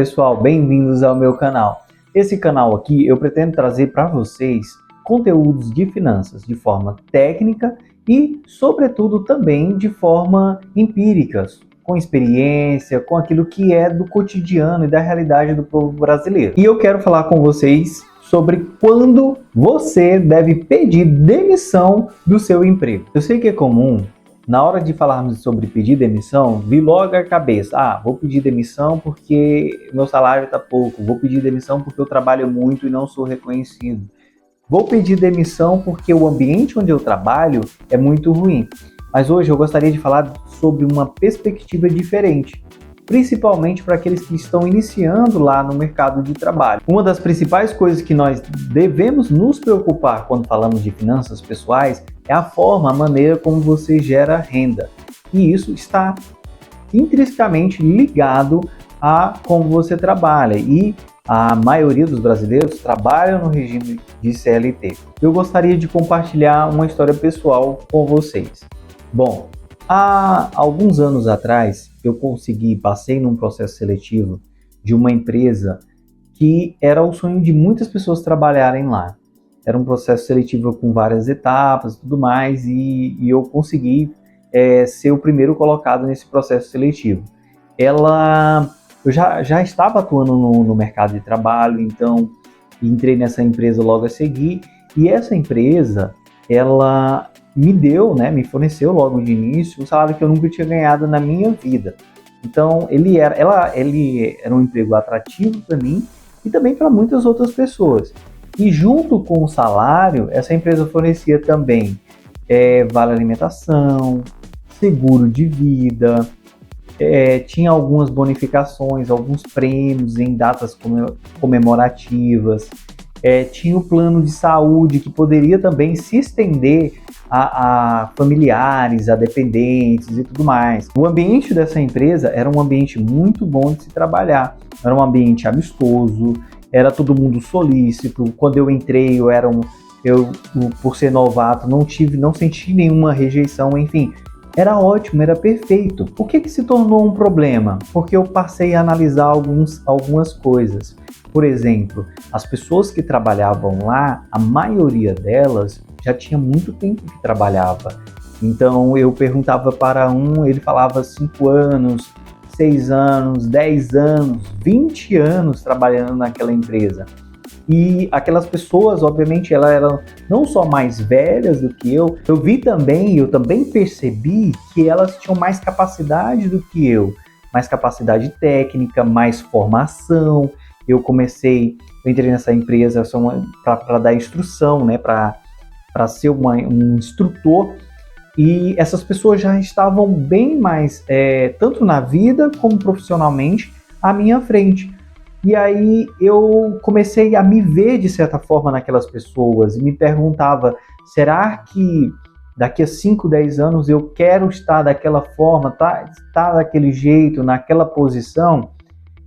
Pessoal, bem-vindos ao meu canal. Esse canal aqui eu pretendo trazer para vocês conteúdos de finanças de forma técnica e, sobretudo, também de forma empírica, com experiência, com aquilo que é do cotidiano e da realidade do povo brasileiro. E eu quero falar com vocês sobre quando você deve pedir demissão do seu emprego. Eu sei que é comum, na hora de falarmos sobre pedir demissão, vir logo à cabeça, vou pedir demissão porque meu salário está pouco, vou pedir demissão porque eu trabalho muito e não sou reconhecido, vou pedir demissão porque o ambiente onde eu trabalho é muito ruim. Mas hoje eu gostaria de falar sobre uma perspectiva diferente, principalmente para aqueles que estão iniciando lá no mercado de trabalho. Uma das principais coisas que nós devemos nos preocupar quando falamos de finanças pessoais é a maneira como você gera renda. E isso está intrinsecamente ligado a como você trabalha. E a maioria dos brasileiros trabalham no regime de CLT. Eu gostaria de compartilhar uma história pessoal com vocês. Bom, há alguns anos atrás, eu passei num processo seletivo de uma empresa que era o sonho de muitas pessoas trabalharem lá. Era um processo seletivo com várias etapas e tudo mais, e eu consegui ser o primeiro colocado nesse processo seletivo. Eu já estava atuando no mercado de trabalho, então entrei nessa empresa logo a seguir, e essa empresa, ela me forneceu logo de início um salário que eu nunca tinha ganhado na minha vida. Então, ele era um emprego atrativo para mim e também para muitas outras pessoas. E junto com o salário, essa empresa fornecia também vale alimentação, seguro de vida, tinha algumas bonificações, alguns prêmios em datas comemorativas, tinha o plano de saúde que poderia também se estender a familiares, a dependentes e tudo mais. O ambiente dessa empresa era um ambiente muito bom de se trabalhar, era um ambiente amistoso, era todo mundo solícito. Quando eu entrei, eu por ser novato, não senti nenhuma rejeição, enfim, era ótimo, era perfeito. O que se tornou um problema? Porque eu passei a analisar algumas coisas. Por exemplo, as pessoas que trabalhavam lá, a maioria delas já tinha muito tempo que trabalhava. Então eu perguntava para ele falava 5 anos, 6 anos, 10 anos, 20 anos trabalhando naquela empresa. E aquelas pessoas, obviamente, elas eram não só mais velhas do que eu também percebi que elas tinham mais capacidade do que eu, mais capacidade técnica, mais formação. Eu entrei nessa empresa para dar instrução, né, para ser um instrutor, e essas pessoas já estavam bem mais, tanto na vida como profissionalmente, à minha frente. E aí eu comecei a me ver de certa forma naquelas pessoas e me perguntava, será que daqui a 5, 10 anos eu quero estar daquela forma, estar daquele jeito, naquela posição?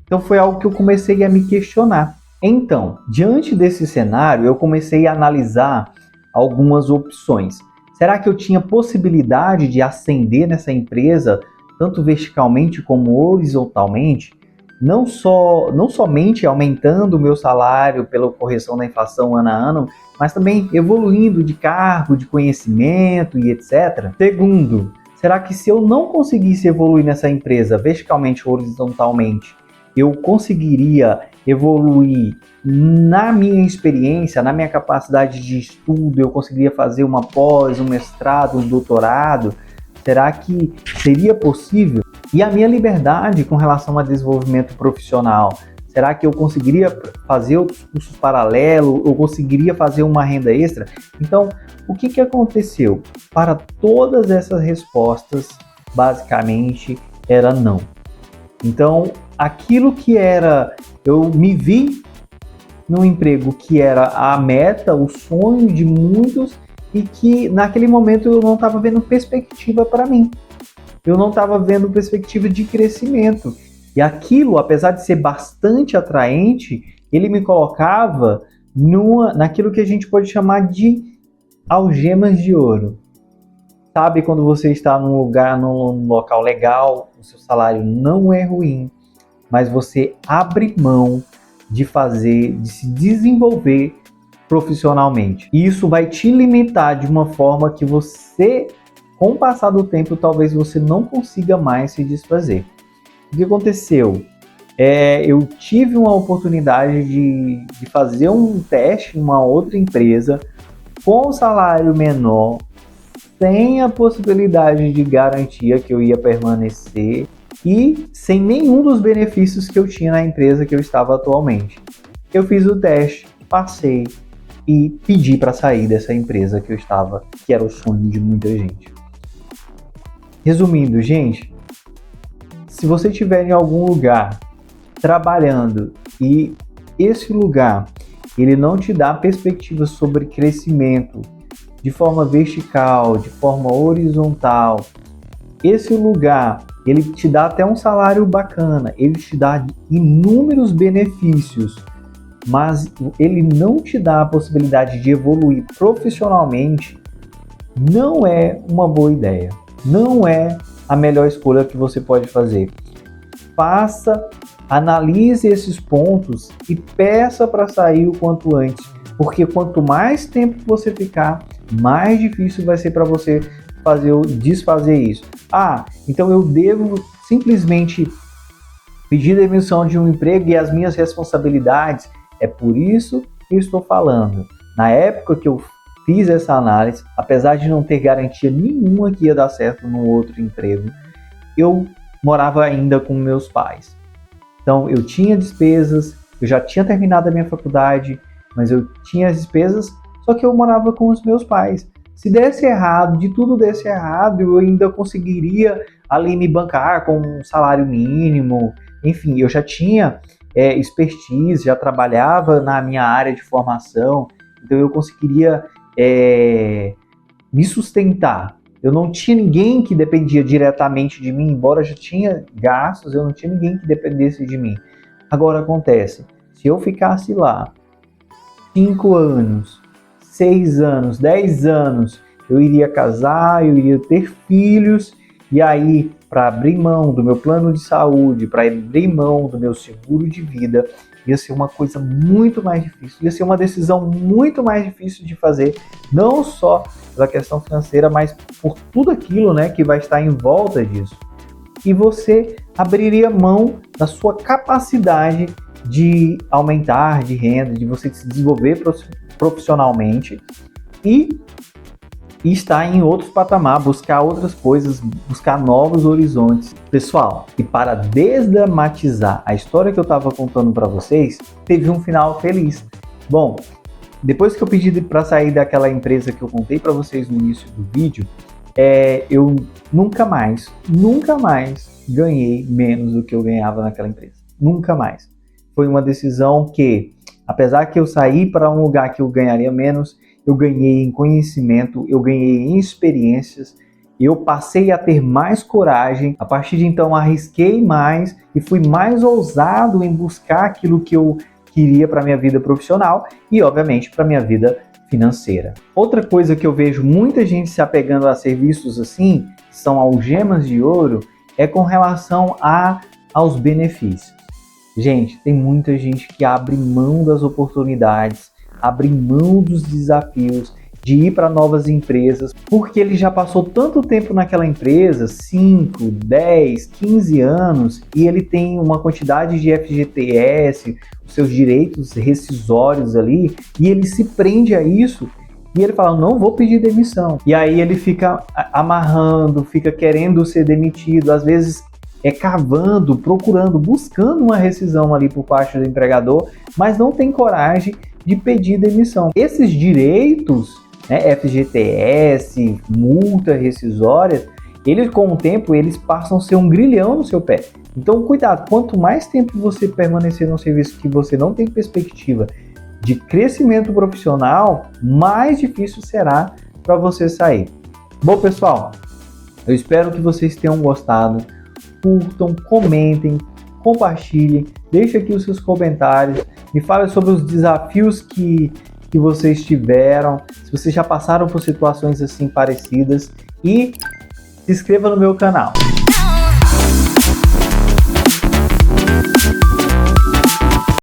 Então foi algo que eu comecei a me questionar. Então, diante desse cenário, eu comecei a analisar algumas opções. Será que eu tinha possibilidade de ascender nessa empresa, tanto verticalmente como horizontalmente? Não somente aumentando o meu salário pela correção da inflação ano a ano, mas também evoluindo de cargo, de conhecimento e etc. Segundo, será que se eu não conseguisse evoluir nessa empresa verticalmente ou horizontalmente, eu conseguiria evoluir na minha experiência, na minha capacidade de estudo, eu conseguiria fazer uma pós, um mestrado, um doutorado? Será que seria possível? E a minha liberdade com relação a desenvolvimento profissional? Será que eu conseguiria fazer outros cursos paralelos? Eu conseguiria fazer uma renda extra? Então, o que aconteceu? Para todas essas respostas, basicamente, era não. Então, aquilo que eu me vi num emprego que era a meta, o sonho de muitos, e que naquele momento eu não estava vendo perspectiva para mim. Eu não estava vendo perspectiva de crescimento. E aquilo, apesar de ser bastante atraente, ele me colocava naquilo que a gente pode chamar de algemas de ouro. Sabe quando você está num local legal, o seu salário não é ruim, mas você abre mão de se desenvolver profissionalmente. E isso vai te limitar de uma forma que você, com o passar do tempo, talvez você não consiga mais se desfazer. O que aconteceu? Eu tive uma oportunidade de fazer um teste em uma outra empresa com um salário menor, sem a possibilidade de garantia que eu ia permanecer e sem nenhum dos benefícios que eu tinha na empresa que eu estava atualmente. Eu fiz o teste, passei e pedi para sair dessa empresa que eu estava, que era o sonho de muita gente. Resumindo, gente, se você estiver em algum lugar trabalhando e esse lugar ele não te dá perspectivas sobre crescimento de forma vertical, de forma horizontal, esse lugar ele te dá até um salário bacana, ele te dá inúmeros benefícios, mas ele não te dá a possibilidade de evoluir profissionalmente, não é uma boa ideia, não é a melhor escolha que você pode fazer. Analise esses pontos e peça para sair o quanto antes, porque quanto mais tempo você ficar, mais difícil vai ser para você desfazer isso. Então eu devo simplesmente pedir demissão de um emprego e as minhas responsabilidades. É por isso que eu estou falando. Na época que eu fiz essa análise, apesar de não ter garantia nenhuma que ia dar certo no outro emprego, eu morava ainda com meus pais. Então eu tinha despesas, eu já tinha terminado a minha faculdade, mas eu tinha as despesas, só que eu morava com os meus pais. Se desse errado, de tudo desse errado, eu ainda conseguiria ali me bancar com um salário mínimo. Enfim, eu já tinha expertise, já trabalhava na minha área de formação, então eu conseguiria me sustentar. Eu não tinha ninguém que dependia diretamente de mim, embora eu já tinha gastos, eu não tinha ninguém que dependesse de mim. Agora acontece, se eu ficasse lá 5 anos, 6 anos, 10 anos, eu iria casar, eu iria ter filhos, e aí, para abrir mão do meu plano de saúde, para abrir mão do meu seguro de vida, ia ser uma coisa muito mais difícil, ia ser uma decisão muito mais difícil de fazer, não só pela questão financeira, mas por tudo aquilo, né, que vai estar em volta disso. E você abriria mão da sua capacidade de aumentar de renda, de você se desenvolver profissionalmente e estar em outros patamares, buscar outras coisas, buscar novos horizontes. Pessoal, e para desdramatizar a história que eu estava contando para vocês, teve um final feliz. Bom, depois que eu pedi para sair daquela empresa que eu contei para vocês no início do vídeo, eu nunca mais ganhei menos do que eu ganhava naquela empresa. Nunca mais. Foi uma decisão que, apesar que eu saí para um lugar que eu ganharia menos, eu ganhei em conhecimento, eu ganhei em experiências, eu passei a ter mais coragem. A partir de então, arrisquei mais e fui mais ousado em buscar aquilo que eu queria para minha vida profissional e, obviamente, para minha vida financeira. Outra coisa que eu vejo muita gente se apegando a serviços assim, que são algemas de ouro, é com relação aos benefícios. Gente, tem muita gente que abre mão das oportunidades, abre mão dos desafios de ir para novas empresas, porque ele já passou tanto tempo naquela empresa, 5, 10, 15 anos, e ele tem uma quantidade de FGTS, os seus direitos rescisórios ali, e ele se prende a isso, e ele fala, não vou pedir demissão. E aí ele fica amarrando, fica querendo ser demitido, às vezes cavando, procurando, buscando uma rescisão ali por parte do empregador, mas não tem coragem de pedir demissão. Esses direitos, FGTS, multa rescisória, eles com o tempo eles passam a ser um grilhão no seu pé. Então cuidado, quanto mais tempo você permanecer num serviço que você não tem perspectiva de crescimento profissional, mais difícil será para você sair. Bom pessoal, eu espero que vocês tenham gostado. Curtam, comentem, compartilhem, deixem aqui os seus comentários, me falem sobre os desafios que vocês tiveram, se vocês já passaram por situações assim parecidas e se inscreva no meu canal.